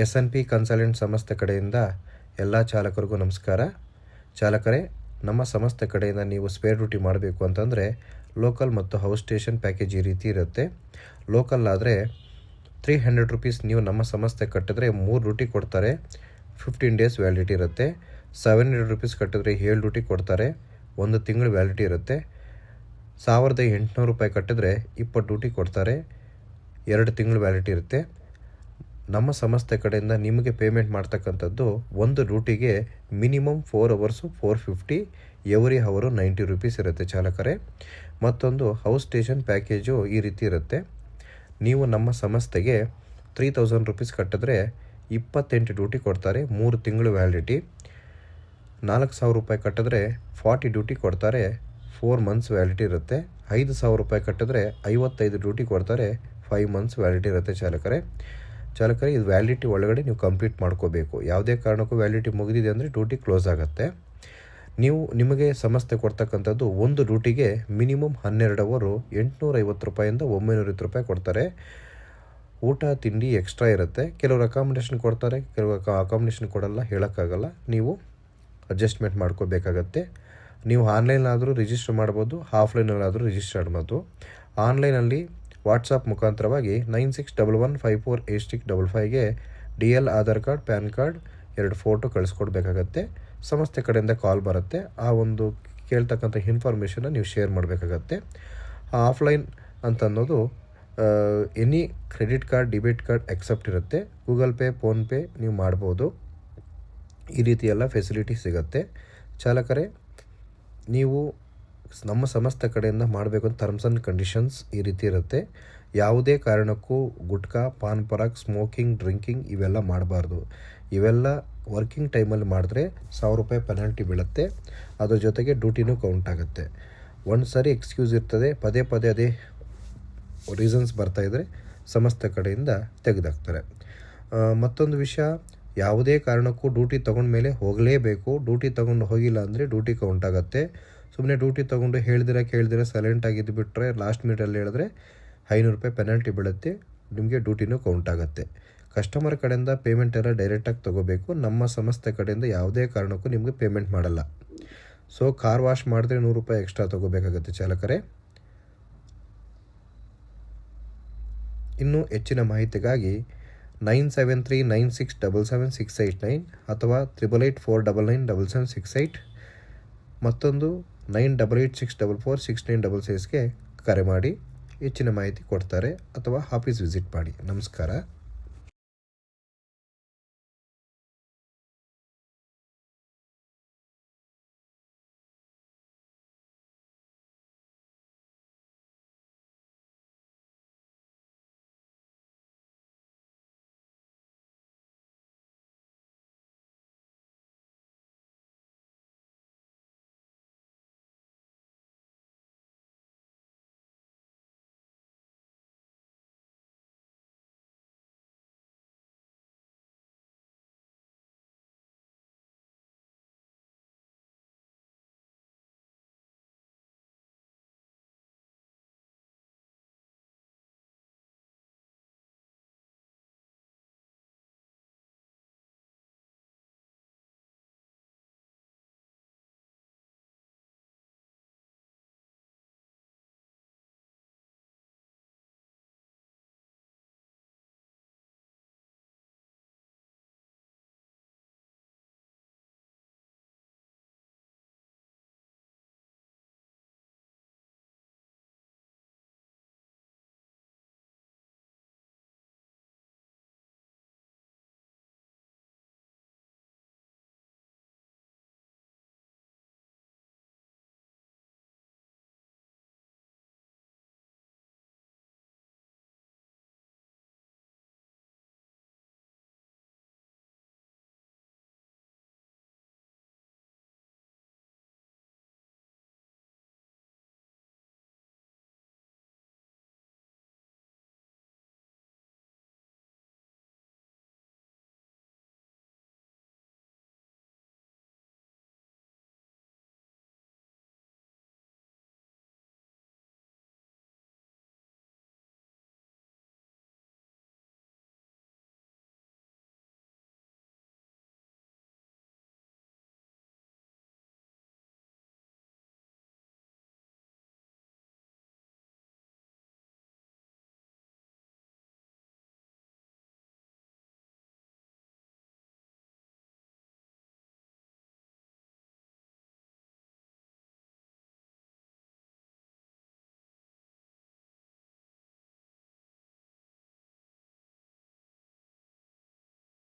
S&P consultant ಸಂಸ್ಥೆ ಕಡೆಯಿಂದ ಎಲ್ಲ ಚಾಲಕರಿಗೂ ನಮಸ್ಕಾರ. ಚಾಲಕರೇ, ನಮ್ಮ ಸಂಸ್ಥೆ ಕಡೆಯಿಂದ ನೀವು ಸ್ಪೇರ್ ಡ್ಯೂಟಿ ಮಾಡಬೇಕು ಅಂತಂದರೆ ಲೋಕಲ್ ಮತ್ತು ಹೌಸ್ ಸ್ಟೇಷನ್ ಪ್ಯಾಕೇಜ್ ಈ ರೀತಿ ಇರುತ್ತೆ. ಲೋಕಲ್ ಆದರೆ 300 ರೂಪೀಸ್ ನೀವು ನಮ್ಮ ಸಂಸ್ಥೆ ಕಟ್ಟಿದ್ರೆ 3 ಡ್ಯೂಟಿ ಕೊಡ್ತಾರೆ, 15 ಡೇಸ್ ವ್ಯಾಲಿಡಿಟಿ ಇರುತ್ತೆ. 700 ರೂಪೀಸ್ ಕಟ್ಟಿದ್ರೆ 7 ಡ್ಯೂಟಿ ಕೊಡ್ತಾರೆ, 1 ತಿಂಗಳು ವ್ಯಾಲಿಡಿಟಿ ಇರುತ್ತೆ. 1800 ರೂಪಾಯಿ ಕಟ್ಟಿದ್ರೆ 20 ಡ್ಯೂಟಿ ಕೊಡ್ತಾರೆ, 2 ತಿಂಗಳು ವ್ಯಾಲಿಡಿಟಿ ಇರುತ್ತೆ. ನಮ್ಮ ಸಂಸ್ಥೆ ಕಡೆಯಿಂದ ನಿಮಗೆ ಪೇಮೆಂಟ್ ಮಾಡ್ತಕ್ಕಂಥದ್ದು ಒಂದು ಡ್ಯೂಟಿಗೆ ಮಿನಿಮಮ್ 4 ಅವರ್ಸು 450, ಎವ್ರಿ ಅವರು 90 ರೂಪೀಸ್ ಇರುತ್ತೆ ಚಾಲಕರೇ. ಮತ್ತೊಂದು ಹೌಸ್ ಸ್ಟೇಷನ್ ಪ್ಯಾಕೇಜು ಈ ರೀತಿ ಇರುತ್ತೆ. ನೀವು ನಮ್ಮ ಸಂಸ್ಥೆಗೆ 3000 ರೂಪೀಸ್ ಕಟ್ಟಿದ್ರೆ 28 ಡ್ಯೂಟಿ ಕೊಡ್ತಾರೆ, 3 ತಿಂಗಳು ವ್ಯಾಲಿಡಿಟಿ. 4000 ರೂಪಾಯಿ ಕಟ್ಟಿದ್ರೆ 40 ಡ್ಯೂಟಿ ಕೊಡ್ತಾರೆ, 4 ಮಂತ್ಸ್ ವ್ಯಾಲಿಡಿಟಿ ಇರುತ್ತೆ. 5000 ರೂಪಾಯಿ ಕಟ್ಟಿದ್ರೆ 55 ಡ್ಯೂಟಿ ಕೊಡ್ತಾರೆ, 5 ಮಂತ್ಸ್ ವ್ಯಾಲಿಡಿಟಿ ಇರುತ್ತೆ ಚಾಲಕರೇ. ಇದು ವ್ಯಾಲಿಡಿಟಿ ಒಳಗಡೆ ನೀವು ಕಂಪ್ಲೀಟ್ ಮಾಡ್ಕೋಬೇಕು. ಯಾವುದೇ ಕಾರಣಕ್ಕೂ ವ್ಯಾಲಿಡಿಟಿ ಮುಗಿದಿದೆ ಅಂದರೆ ಡ್ಯೂಟಿ ಕ್ಲೋಸ್ ಆಗುತ್ತೆ. ನಿಮಗೆ ಸಂಸ್ಥೆ ಕೊಡ್ತಕ್ಕಂಥದ್ದು ಒಂದು ಡ್ಯೂಟಿಗೆ ಮಿನಿಮಮ್ 12 ಅವರು 850 ರೂಪಾಯಿಂದ 920 ರೂಪಾಯಿ ಕೊಡ್ತಾರೆ. ಊಟ ತಿಂಡಿ ಎಕ್ಸ್ಟ್ರಾ ಇರುತ್ತೆ. ಕೆಲವರು ಅಕಾಮಿಡೇಷನ್ ಕೊಡ್ತಾರೆ, ಕೆಲವರು ಅಕಾಮಿಡೇಷನ್ ಕೊಡಲ್ಲ, ಹೇಳೋಕ್ಕಾಗಲ್ಲ. ನೀವು ಅಡ್ಜಸ್ಟ್ಮೆಂಟ್ ಮಾಡ್ಕೋಬೇಕಾಗತ್ತೆ. ನೀವು ಆನ್ಲೈನಾದರೂ ರಿಜಿಸ್ಟರ್ ಮಾಡ್ಬೋದು, ಆಫ್ಲೈನಲ್ಲಾದರೂ ರಿಜಿಸ್ಟರ್ ಮಾಡ್ಬೋದು. ಆನ್ಲೈನಲ್ಲಿ ವಾಟ್ಸಪ್ ಮುಖಾಂತರವಾಗಿ 9611548655ಗೆ DL Aadhaar card, PAN card, 2 photo ಕಳಿಸ್ಕೊಡ್ಬೇಕಾಗತ್ತೆ. ಸಂಸ್ಥೆ ಕಡೆಯಿಂದ ಕಾಲ್ ಬರುತ್ತೆ. ಆ ಒಂದು ಕೇಳ್ತಕ್ಕಂಥ ಇನ್ಫಾರ್ಮೇಷನ್ನ ನೀವು ಶೇರ್ ಮಾಡಬೇಕಾಗತ್ತೆ. ಆಫ್ಲೈನ್ ಅಂತನ್ನೋದು any credit card, debit card accept ಇರುತ್ತೆ. ಗೂಗಲ್ ಪೇ, ಫೋನ್ಪೇ ನೀವು ಮಾಡ್ಬೋದು. ಈ ರೀತಿ ಎಲ್ಲ ಫೆಸಿಲಿಟಿ ಸಿಗುತ್ತೆ. ಚಾಲಕರೇ, ನೀವು ನಮ್ಮ ಸಂಸ್ಥೆ ಕಡೆಯಿಂದ ಮಾಡಬೇಕು ಅಂತ ಟರ್ಮ್ಸ್ ಆ್ಯಂಡ್ ಕಂಡೀಷನ್ಸ್ ಈ ರೀತಿ ಇರುತ್ತೆ. ಯಾವುದೇ ಕಾರಣಕ್ಕೂ gutka, PAN Parag, smoking, drinking ಇವೆಲ್ಲ ಮಾಡಬಾರ್ದು. ಇವೆಲ್ಲ ವರ್ಕಿಂಗ್ ಟೈಮಲ್ಲಿ ಮಾಡಿದ್ರೆ 1000 ರೂಪಾಯಿ ಪೆನಾಲ್ಟಿ ಬೀಳುತ್ತೆ. ಅದ್ರ ಜೊತೆಗೆ ಡ್ಯೂಟಿನೂ ಕೌಂಟ್ ಆಗುತ್ತೆ. ಒಂದು ಸಾರಿ ಎಕ್ಸ್ಕ್ಯೂಸ್ ಇರ್ತದೆ, ಪದೇ ಪದೇ ಅದೇ ರೀಸನ್ಸ್ ಬರ್ತಾಯಿದ್ರೆ ಸಂಸ್ಥೆ ಕಡೆಯಿಂದ ತೆಗೆದಾಕ್ತಾರೆ. ಮತ್ತೊಂದು ವಿಷಯ, ಯಾವುದೇ ಕಾರಣಕ್ಕೂ ಡ್ಯೂಟಿ ತೊಗೊಂಡ್ಮೇಲೆ ಹೋಗಲೇಬೇಕು. ಡ್ಯೂಟಿ ತೊಗೊಂಡು ಹೋಗಿಲ್ಲ ಅಂದರೆ ಡ್ಯೂಟಿ ಕೌಂಟ್ ಆಗುತ್ತೆ. ಸುಮ್ಮನೆ ಡ್ಯೂಟಿ ತೊಗೊಂಡು ಕೇಳ್ದಿರ ಸೈಲೆಂಟ್ ಆಗಿದ್ದು ಬಿಟ್ಟರೆ ಲಾಸ್ಟ್ ಮಿನಿಟಲ್ಲಿ ಹೇಳಿದ್ರೆ 500 ರೂಪಾಯಿ ಪೆನಾಲ್ಟಿ ಬೀಳುತ್ತೆ. ನಿಮಗೆ ಡ್ಯೂಟಿನೂ ಕೌಂಟ್ ಆಗುತ್ತೆ. ಕಸ್ಟಮರ್ ಕಡೆಯಿಂದ ಪೇಮೆಂಟ್ ಎಲ್ಲ ಡೈರೆಕ್ಟಾಗಿ ತೊಗೋಬೇಕು. ನಮ್ಮ ಸಂಸ್ಥೆ ಕಡೆಯಿಂದ ಯಾವುದೇ ಕಾರಣಕ್ಕೂ ನಿಮಗೆ ಪೇಮೆಂಟ್ ಮಾಡಲ್ಲ. ಸೊ ಕಾರ್ ವಾಶ್ ಮಾಡಿದ್ರೆ 100 ರೂಪಾಯಿ ಎಕ್ಸ್ಟ್ರಾ ತೊಗೋಬೇಕಾಗತ್ತೆ ಚಾಲಕರೇ. ಇನ್ನೂ ಹೆಚ್ಚಿನ ಮಾಹಿತಿಗಾಗಿ 9739677689 ಅಥವಾ 8884997768 ಮತ್ತೊಂದು 9886446966ಗೆ ಕರೆ ಮಾಡಿ ಹೆಚ್ಚಿನ ಮಾಹಿತಿ ಕೊಡ್ತಾರೆ, ಅಥವಾ ಆಫೀಸ್ ವಿಸಿಟ್ ಮಾಡಿ. ನಮಸ್ಕಾರ.